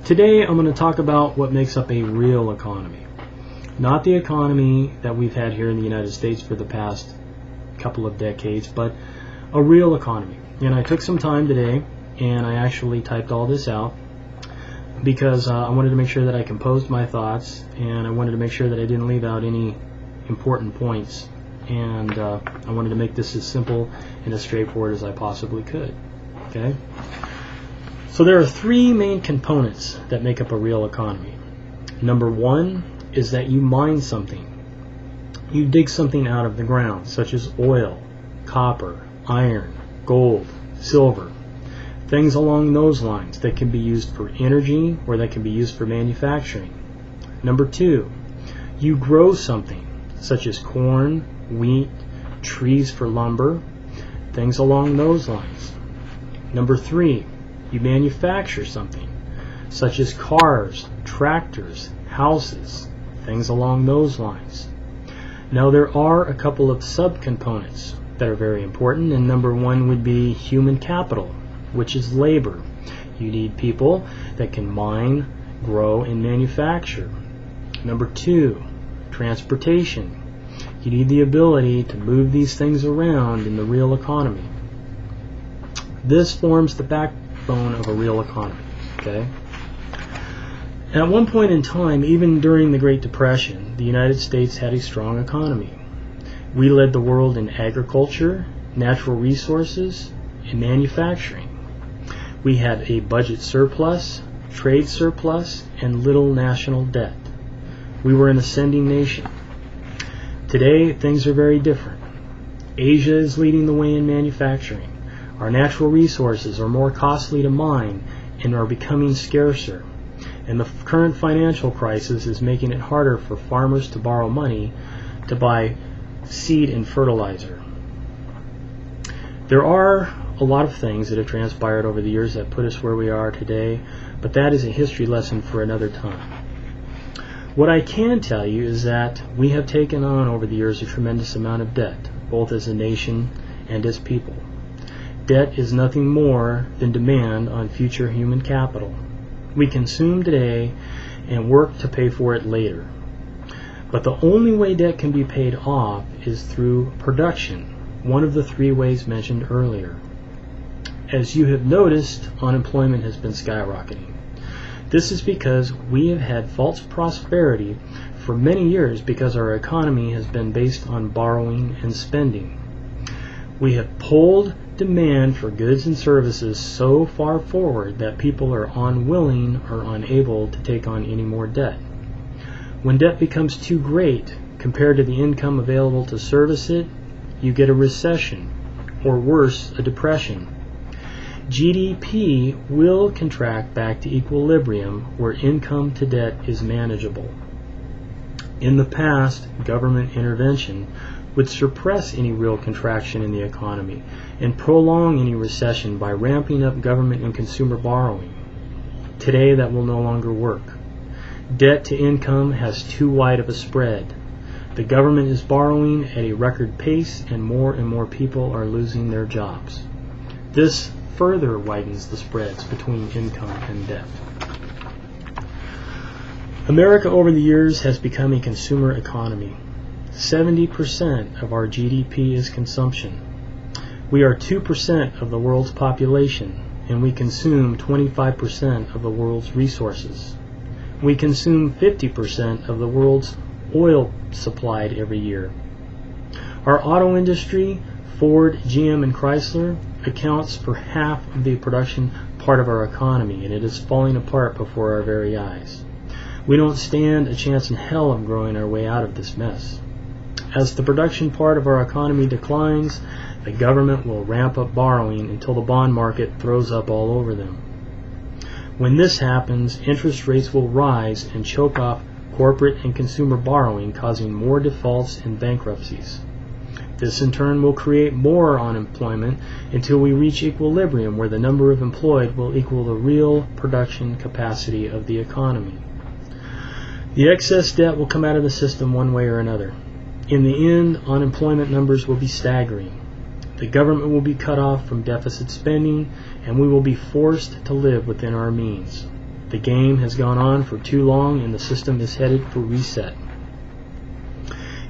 Today I'm going to talk about what makes up a real economy. Not the economy that we've had here in the United States for the past couple of decades, but a real economy. And I took some time today and I actually typed all this out because I wanted to make sure that I composed my thoughts, and I wanted to make sure that I didn't leave out any important points, and I wanted to make this as simple and as straightforward as I possibly could. Okay? So there are three main components that make up a real economy. Number one is that you mine something. You dig something out of the ground, such as oil, copper, iron, gold, silver, things along those lines that can be used for energy or that can be used for manufacturing. Number two, you grow something, such as corn, wheat, trees for lumber, things along those lines. Number three, you manufacture something, such as cars, tractors, houses, things along those lines. Now there are a couple of subcomponents that are very important, and number one would be human capital, which is labor. You need people that can mine, grow, and manufacture. Number two, transportation. You need the ability to move these things around in the real economy. This forms the backbone of a real economy. Okay? At one point in time, even during the Great Depression, the United States had a strong economy. We led the world in agriculture, natural resources, and manufacturing. We had a budget surplus, trade surplus, and little national debt. We were an ascending nation. Today, things are very different. Asia is leading the way in manufacturing. Our natural resources are more costly to mine and are becoming scarcer. And the current financial crisis is making it harder for farmers to borrow money to buy seed and fertilizer. There are a lot of things that have transpired over the years that put us where we are today, but that is a history lesson for another time. What I can tell you is that we have taken on over the years a tremendous amount of debt, both as a nation and as people. Debt is nothing more than demand on future human capital. We consume today and work to pay for it later. But the only way debt can be paid off is through production, one of the three ways mentioned earlier. As you have noticed, unemployment has been skyrocketing. This is because we have had false prosperity for many years because our economy has been based on borrowing and spending. We have pulled demand for goods and services so far forward that people are unwilling or unable to take on any more debt. When debt becomes too great compared to the income available to service it, you get a recession, or worse, a depression. GDP will contract back to equilibrium where income to debt is manageable. In the past, government intervention would suppress any real contraction in the economy and prolong any recession by ramping up government and consumer borrowing. Today, that will no longer work. Debt to income has too wide of a spread. The government is borrowing at a record pace, and more people are losing their jobs. This further widens the spreads between income and debt. America over the years has become a consumer economy. 70% of our GDP is consumption. We are 2% of the world's population, and we consume 25% of the world's resources. We consume 50% of the world's oil supplied every year. Our auto industry, Ford, GM, and Chrysler, accounts for half of the production part of our economy, and it is falling apart before our very eyes. We don't stand a chance in hell of growing our way out of this mess. As the production part of our economy declines, the government will ramp up borrowing until the bond market throws up all over them. When this happens, interest rates will rise and choke off corporate and consumer borrowing, causing more defaults and bankruptcies. This in turn will create more unemployment until we reach equilibrium, where the number of employed will equal the real production capacity of the economy. The excess debt will come out of the system one way or another. In the end, unemployment numbers will be staggering. The government will be cut off from deficit spending, and we will be forced to live within our means. The game has gone on for too long and the system is headed for reset.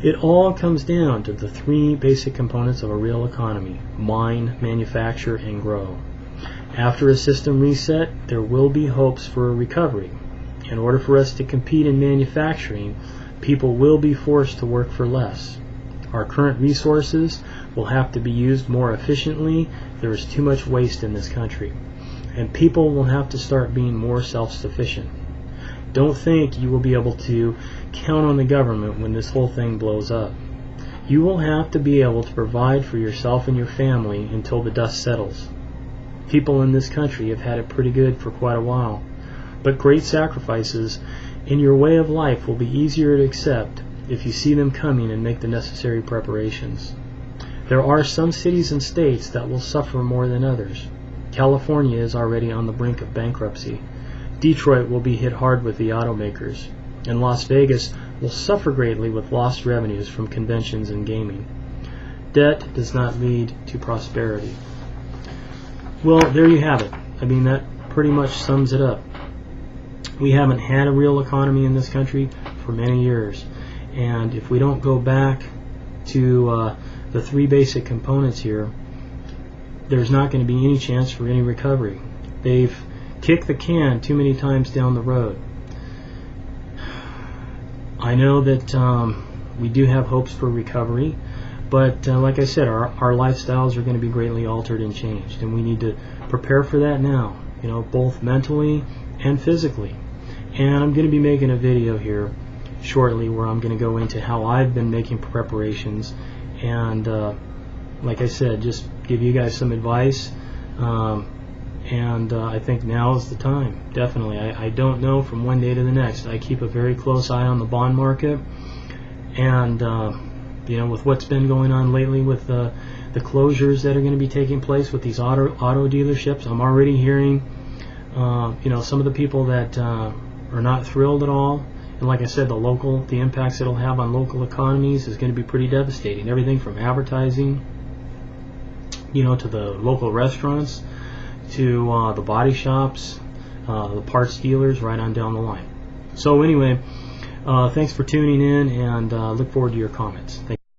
It all comes down to the three basic components of a real economy: mine, manufacture, and grow. After a system reset, there will be hopes for a recovery. In order for us to compete in manufacturing, people will be forced to work for less. Our current resources will have to be used more efficiently. There is too much waste in this country. And people will have to start being more self-sufficient. Don't think you will be able to count on the government when this whole thing blows up. You will have to be able to provide for yourself and your family until the dust settles. People in this country have had it pretty good for quite a while, but great sacrifices in your way of life will be easier to accept if you see them coming and make the necessary preparations. There are some cities and states that will suffer more than others. California is already on the brink of bankruptcy. Detroit will be hit hard with the automakers, and Las Vegas will suffer greatly with lost revenues from conventions and gaming. Debt does not lead to prosperity. Well, there you have it. I mean, that pretty much sums it up. We haven't had a real economy in this country for many years, and if we don't go back to the three basic components here, there's not going to be any chance for any recovery. They've kicked the can too many times down the road. I know that we do have hopes for recovery, but like I said, our lifestyles are going to be greatly altered and changed, and we need to prepare for that now, both mentally and physically. And I'm going to be making a video here shortly where I'm going to go into how I've been making preparations, and like I said, just give you guys some advice, and I think now is the time, definitely. I don't know from one day to the next. I keep a very close eye on the bond market, and with what's been going on lately with the closures that are going to be taking place with these auto dealerships, I'm already hearing some of the people that are not thrilled at all. And like I said, the impacts it'll have on local economies is going to be pretty devastating. Everything from advertising, to the local restaurants, to the body shops, the parts dealers, right on down the line. So anyway, thanks for tuning in, and look forward to your comments. Thank